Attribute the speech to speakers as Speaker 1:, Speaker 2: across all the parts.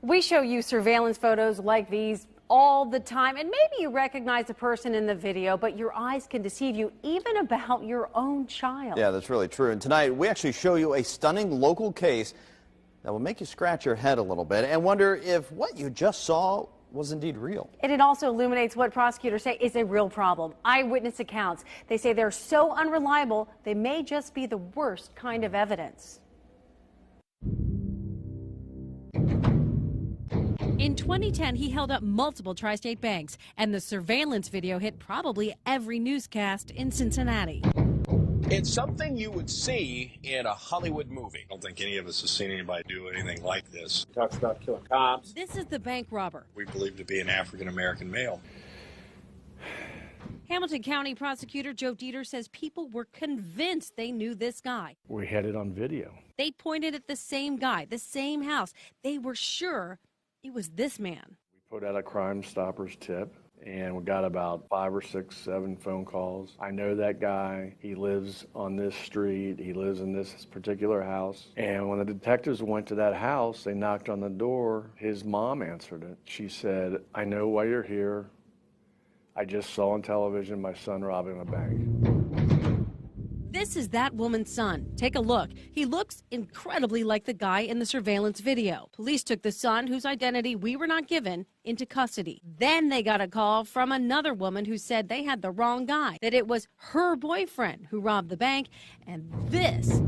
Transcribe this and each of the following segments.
Speaker 1: We show you surveillance photos like these all the time, and maybe you recognize the person in the video, but your eyes can deceive you even about your own child.
Speaker 2: Yeah, that's really true. And tonight we actually show you a stunning local case that will make you scratch your head a little bit and wonder if what you just saw was indeed real.
Speaker 1: And it also illuminates what prosecutors say is a real problem. Eyewitness accounts. They say they're so unreliable, they may just be the worst kind of evidence.
Speaker 3: In 2010, he held up multiple tri-state banks, and the surveillance video hit probably every newscast in Cincinnati.
Speaker 4: It's something you would see in a Hollywood movie. I don't think any of us has seen anybody do anything like this.
Speaker 5: Talks about killing cops.
Speaker 3: This is the bank robber.
Speaker 4: We believe to be an African-American male.
Speaker 3: Hamilton County prosecutor Joe Dieter says people were convinced they knew this guy.
Speaker 6: We had it on video.
Speaker 3: They pointed at the same guy, the same house. They were sure it was this man.
Speaker 6: We put out a Crime Stoppers tip, and we got about 5 or 6, 7 phone calls. I know that guy. He lives on this street. He lives in this particular house. And when the detectives went to that house, they knocked on the door. His mom answered it. She said, "I know why you're here. I just saw on television my son robbing a bank."
Speaker 3: This is that woman's son. Take a look. He looks incredibly like the guy in the surveillance video. Police took the son, whose identity we were not given, into custody. Then they got a call from another woman who said they had the wrong guy, that it was her boyfriend who robbed the bank, and this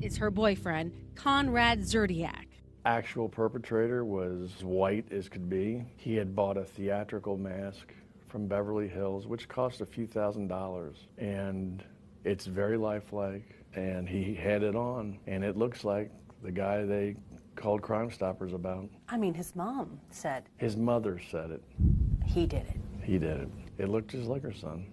Speaker 3: is her boyfriend, Conrad Zerdiak.
Speaker 6: Actual perpetrator was white as could be. He had bought a theatrical mask from Beverly Hills, which cost a few $1,000s. And it's very lifelike, and he had it on, and it looks like the guy they called Crime Stoppers about.
Speaker 1: I mean, his mom said.
Speaker 6: His mother said it.
Speaker 1: He did it.
Speaker 6: He did it. It looked just like her son.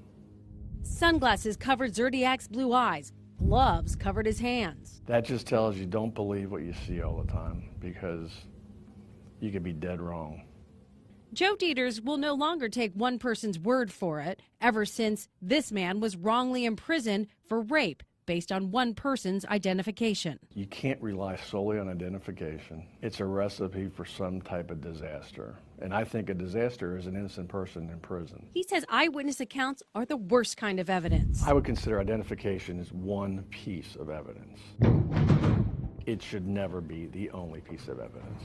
Speaker 3: Sunglasses covered Zerdiak's blue eyes. Gloves covered his hands.
Speaker 6: That just tells you don't believe what you see all the time, because you could be dead wrong.
Speaker 3: Joe Dieters will no longer take one person's word for it, ever since this man was wrongly imprisoned for rape based on one person's identification.
Speaker 6: You can't rely solely on identification. It's a recipe for some type of disaster. And I think a disaster is an innocent person in prison.
Speaker 3: He says eyewitness accounts are the worst kind of evidence.
Speaker 6: I would consider identification as one piece of evidence. It should never be the only piece of evidence.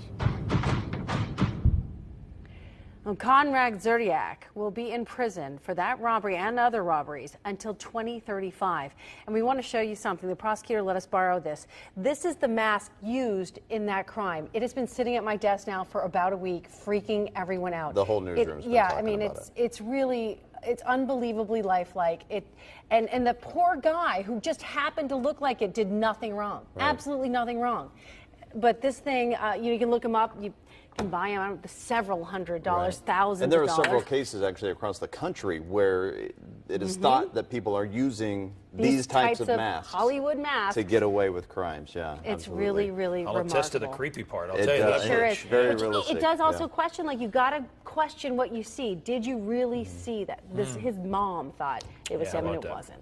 Speaker 1: Well, Conrad Zerdiak will be in prison for that robbery and other robberies until 2035. And we want to show you something. The prosecutor let us borrow this. This is the mask used in that crime. It has been sitting at my desk now for about a week, freaking everyone out.
Speaker 2: The whole newsroom's been
Speaker 1: yeah,
Speaker 2: talking
Speaker 1: I mean,
Speaker 2: about
Speaker 1: it's really, it's unbelievably lifelike. And the poor guy who just happened to look like it did nothing wrong. Right. Absolutely nothing wrong. But this thing, you can look him up. You can buy them several $100s, thousands of dollars.
Speaker 2: And there are several cases actually across the country where it is thought that people are using these types of masks,
Speaker 1: Hollywood masks,
Speaker 2: to get away with crimes. Yeah,
Speaker 1: it's
Speaker 2: absolutely.
Speaker 1: really, really remarkable.
Speaker 5: I'll attest to the creepy part. I'll tell you that.
Speaker 1: It sure is.
Speaker 2: Very realistic.
Speaker 1: It does also question, like, you got to question what you see. Did you really see that? His mom thought it was him, and it wasn't.